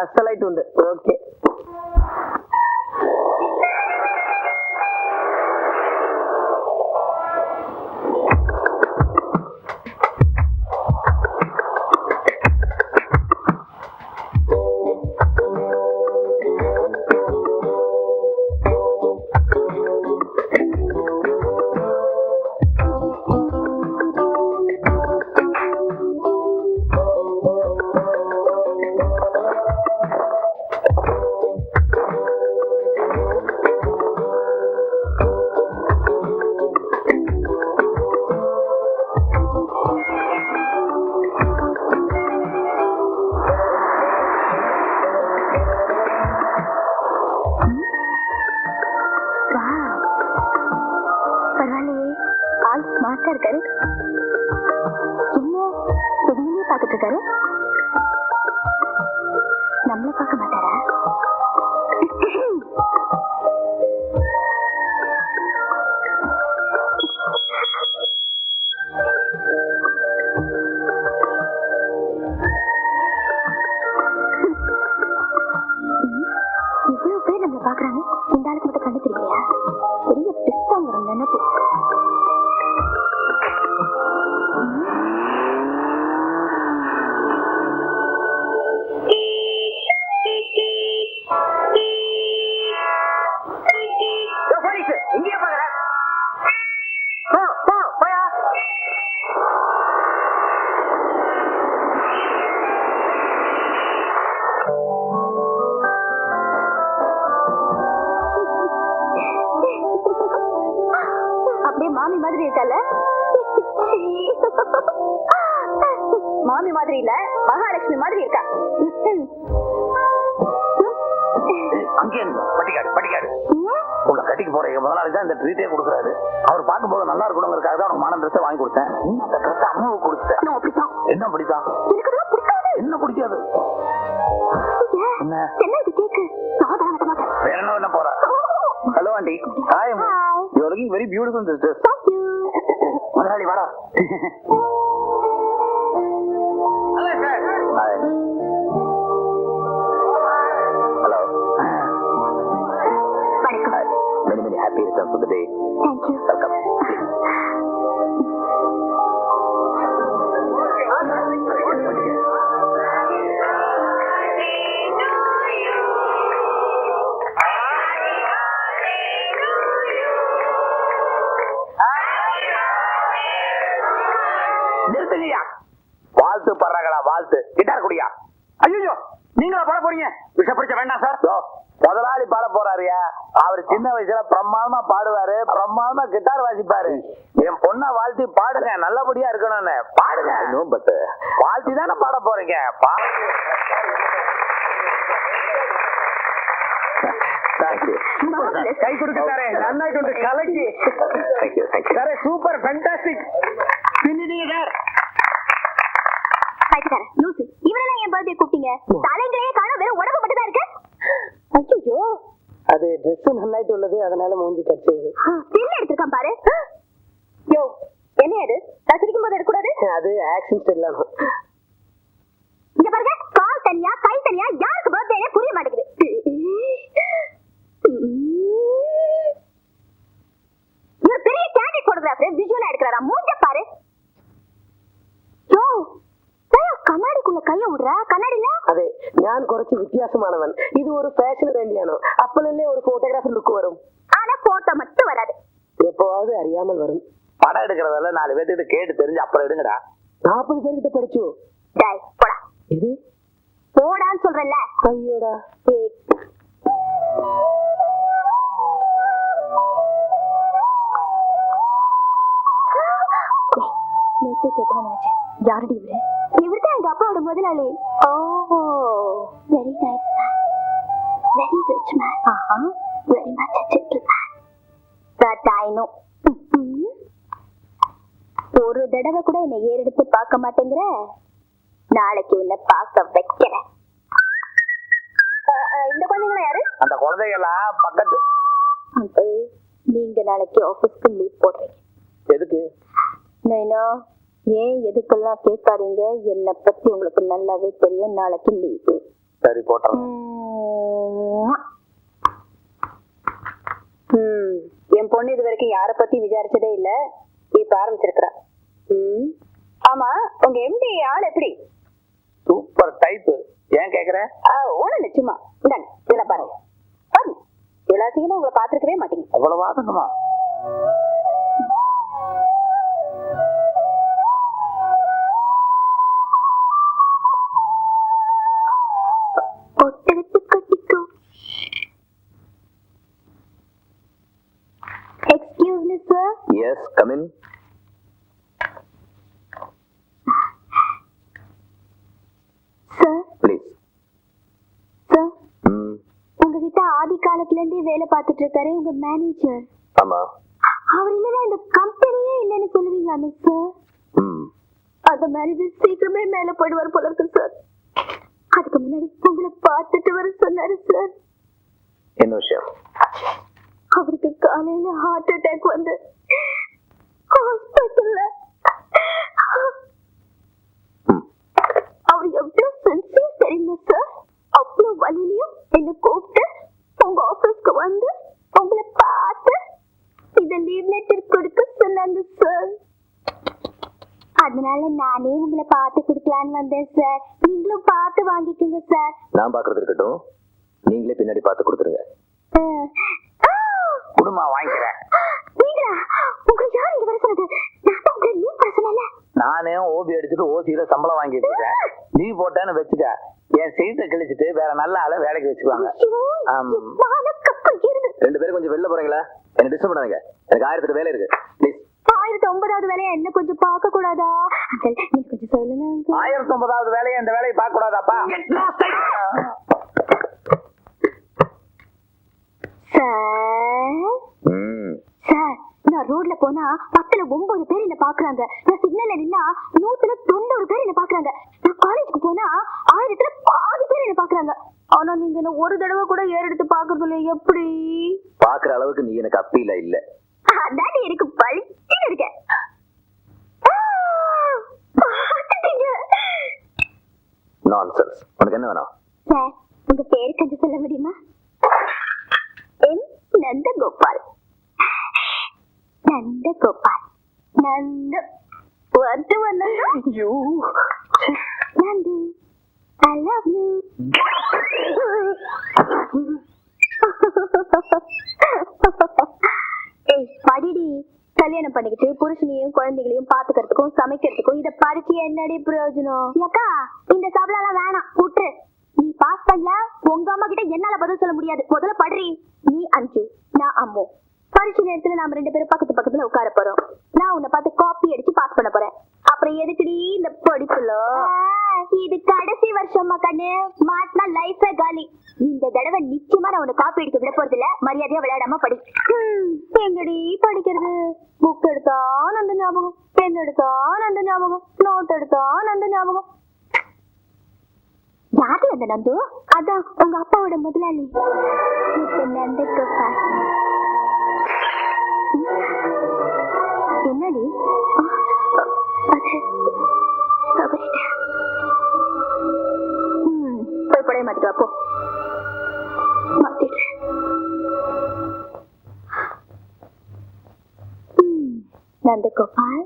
അസലായിട്ടുണ്ട്. Okay. நம்மள பார்க்க மாட்டாரா? இவ்வளவு பேர் நம்மள பாக்குறாங்க, இந்த ஆளுக்கு மட்டும் கண்டு தெரியலையா? பெரிய பிஸ்தாங்கிறோம் நினைப்பு. மாமி மாதிரி இருக்கல? மாமி மாதிரி இல்ல, மகாலட்சுமி மாதிரி இருக்கா. உங்களை கட்டிக்கு போற முதலாளி தான் இந்த ட்ரீட்டே கொடுக்குறாரு. அவர் பார்க்கும்போது நல்லா இருக்கணுங்கிறதுக்காக தான் உனக்கு மாடல் ட்ரெஸ் வாங்கி கொடுத்தேன். அந்த ட்ரெஸ் அம்மாவுக்கு கொடுத்தேன். என்ன பிடிக்கும்? என்ன பிடிக்காது? வேற என்ன போற? Hello aunty. ஹாய் அம்மா. You are looking very beautiful this dress. Thank you. முதலாளி வாடா. Hello sir. ஹாய். ஹலோ. வணக்கம். Many many happy returns of the day. Thank you. Welcome. நிறுத்துங்கய்யா. வாழ்த்து படுறாங்களா? வாழ்த்து. கிட்டார் குடியா? ஐயோ, நீங்களா பாட போறீங்க? விஷப்படிச்ச வேண்டாம் சார். முதலாளி பாட போறாருயா. அவர் சின்ன வயசுல பிரமாதமா பாடுவாரு, பிரமாதமா கிட்டார் வாசிப்பாரு. என் பொண்ணை வாழ்த்தி பாடுங்க, நல்லபடியா இருக்கணும்னு பாடுங்க. வாழ்த்தி தானே பாட போறீங்க. கை கொடுத்தாரே, நன்னாயிட்டு வந்து கலக்கி. Super, fantastic. பின்னிட்டீங்க சார். இவரெல்லாம் என் பர்த்டே கூப்பிட்டீங்க, தலைங்களே காணோம், வெறும் உடம்பு மட்டும் தான் இருக்கு. ஐயோ, அது ட்ரெஸ் நல்லாயிட்டு உள்ளது, அதனால மூஞ்சி கட் செய்யுது. தில்ல எடுத்துருக்கான் பாரு. யோ, என்ன அது? ரசிக்கும் போது எடுக்கூடாது. அது ஆக்ஷன் ஸ்டைல் தான். இங்க பாருங்க, கால் தனியா கை தனியா, யாருக்கு பர்த்டே புரிய மாட்டேங்குது. இவர் பெரிய கேண்டிட் போட்டோகிராஃபர், விஷுவலா எடுக்கறாரா? மூஞ்ச பாரு. யோ, கண்ணாடிக்குள்ள கைய விடுறா. கண்ணாடில അതെ, ഞാൻ കുറച്ച് വ്യത്യാസമാണവൻ. ഇത് ഒരു ഫാഷൻ വേണ്ടിയാണോ? അപ്പോഴല്ലേ ഒരു ഫോട്ടോഗ്രാഫർ ലുക്ക് വരും. ஆனா போட்டோ மட்டும் வராது. எப்போவாவது அறியாமல் வரும். படம் எடுக்கிறதால 4 பேர்கிட்ட கேட்டு தெரிஞ்சு அப்புறம் எடுங்கடா. 40 பேர்கிட்ட படிச்சோ? டேய் போடா. இது போடான்னு சொல்றல. ஐயோடா. நேத்தே கேட்கணும்னு நினைச்சேன். யாரடி இவரு? இவர்தான் எங்க அப்பாவோட முதலாளி. ஓ, very nice man, very rich man. ஆஹா, very much gentleman. That I know. ஒரு தடவை கூட என்னை ஏறெடுத்து பார்க்க மாட்டேங்கிற, நாளைக்கு உன்னை பார்க்க வைக்கிறேன். இந்த குழந்தைங்களா யாரு? அந்த குழந்தைகள்லாம் பக்கத்து. அங்கிள், நீங்க நாளைக்கு ஆபீஸ்க்கு லீவ் போடுறீங்க. எதுக்கு? நைனா, ஏன் எதுக்கெல்லாம் கேட்காதீங்க. என்னை பத்தி உங்களுக்கு நல்லாவே தெரியும். நாளைக்கு லீவு. சரி போட்டுறேன். என் பொண்ணு இது வரைக்கும் யார பத்தி விசாரிச்சதே இல்ல, இப்ப ஆரம்பிச்சிருக்கிறா. ஆமா, உங்க எம்டி ஆள் எப்படி? Super type. ஏன் கேக்குற? ஒண்ணு இல்ல, சும்மா இந்தாங்க இதெல்லாம் பாருங்க. பாருங்க, இவ்வளவு அசிங்கமா உங்களை பாத்துருக்கவே மாட்டீங்க. அவ்வளவு வாதங்கமா? Excuse me, sir. Yes, come in. Sir. Please. Sir. உங்ககிட்ட ஆதி காலத்துல இருந்தே வேலை பார்த்துட்டு இருக்காரு உங்க மேனேஜர். ஆமா. அவர் இல்லைன்னா இந்த கம்பெனியே இல்லைன்னு சொல்லுவீங்களா மிஸ்டர்? அந்த மேனேஜர் சீக்கிரமே மேல போயிடுவார் போல இருக்கு சார். அதுக்கு முன்னாடி உங்களை பார்த்துட்டு வர சொன்னாரு சார். என்ன விஷயம்? அவருக்கு காலையில ஹார்ட் அட்டாக் வந்து ஹாஸ்பிட்டல்ல. அவர் எவ்வளவு சென்சிட்டிவ் தெரியுமா சார்? அவ்வளவு வலியிலையும் என்ன கூப்பிட்டு உங்க ஆபீஸ்க்கு வந்து உங்களை பார்த்து இத லீவ் லெட்டர் கொடுக்க சொன்னாங்க சார். அதனால நானே உங்களை பார்த்து கொடுக்கலான்னு வந்தேன் சார். நீங்களும் பார்த்து வாங்கிக்கோங்க சார். நான் பாக்குறது இருக்கட்டும், நீங்களே பின்னாடி பார்த்து கொடுத்துருங்க. குடுமா வாங்கிக்கிறேன். நீங்களா? உங்களை யார் இங்க வர சொன்னது? நான் தான் உங்களை லீவ் பண்ண சொன்னேன்ல. நானே ஓபி அடிச்சுட்டு ஓசியில சம்பளம் வாங்கிட்டு இருக்கேன். லீவ் போட்டேன்னு வச்சுக்க, என் சீட்டை கிழிச்சிட்டு வேற நல்ல ஆளை வேலைக்கு வச்சுக்குவாங்க. ரெண்டு பேரும் கொஞ்சம் வெளில போறீங்களா? என்ன டிஸ்டர்ப் பண்ணாதீங்க, எனக்கு 1008 வேலை இருக்கு. ப்ளீஸ். 1009வது வேலையை என்ன கொஞ்சம் பார்க்க கூடாதா? நீங்க கொஞ்சம் சொல்லுங்க. 1009வது வேலையை இந்த வேலையை பார்க்க கூடாதாப்பா? சார், நான் ரோட்ல போனா 10ல 9 பேர் என்ன பாக்குறாங்க. நான் சிக்னல்ல நின்னா 100ல 90 பேர் என்ன பாக்குறாங்க. நான் காலேஜுக்கு போனா 1000ல பாதி பேர் என்ன பாக்குறாங்க. ஆனா நீங்க என்ன ஒரு தடவை கூட ஏறெடுத்து பாக்குறது இல்ல. எப்படி? பாக்குற அளவுக்கு நீ எனக்கு அப்பீல இல்ல. அதான் எனக்கு பழிச்சு இருக்க. நான்சென்ஸ். உனக்கு என்ன வேணும்? சார், உங்க பேர் கொஞ்சம் சொல்ல முடியுமா? எம் நந்தகோபால். நந்தகோபால். நந்து வந்து வந்து you Nandu, I love you. ஏய் படிடி. கல்யாணம் பண்ணிக்கிட்டு புருஷனையும் குழந்தைகளையும் பாத்துக்கிறதுக்கும் சமைக்கிறதுக்கும் இத படிச்சு என்னடி பிரயோஜனம்? ஏக்கா, இந்த சபளம் வேணாம், விட்டு. நீ பாஸ் பண்ணல, உங்க அம்மா கிட்ட என்னால பதில் சொல்ல முடியாது. முதல்ல படுறி. நீ அஞ்சு, நான் அம்மு. பரிசு நேரத்துல நாம 2 பேரும் பக்கத்து பக்கத்துல உட்கார போறோம். நான் உன்னை பார்த்து காப்பி அடிச்சு பாஸ் பண்ண போறேன். அப்புறம் எதுக்குடி இந்த படிப்புல? இது கடைசி வருஷமா கண்ணு, மாட்டினா லைஃபே காலி. இந்த தடவை நிச்சயமா நான் உன்னை காப்பி அடிக்க விட போறது இல்ல. மரியாதையா விளையாடாம படி. எங்கடி படிக்கிறது? புக் எடுத்தா அந்த ஞாபகம், பென் எடுத்தா அந்த ஞாபகம், நோட் எடுத்தா அந்த ஞாபகம். யாரு அந்த நந்து? அதான் உங்க அப்பாவோட முதலாளி நந்தகோபால். என்னடி? போய் பழைய மாத்திட்டு வா, போ. மாத்திட்டு நந்தகோபால்.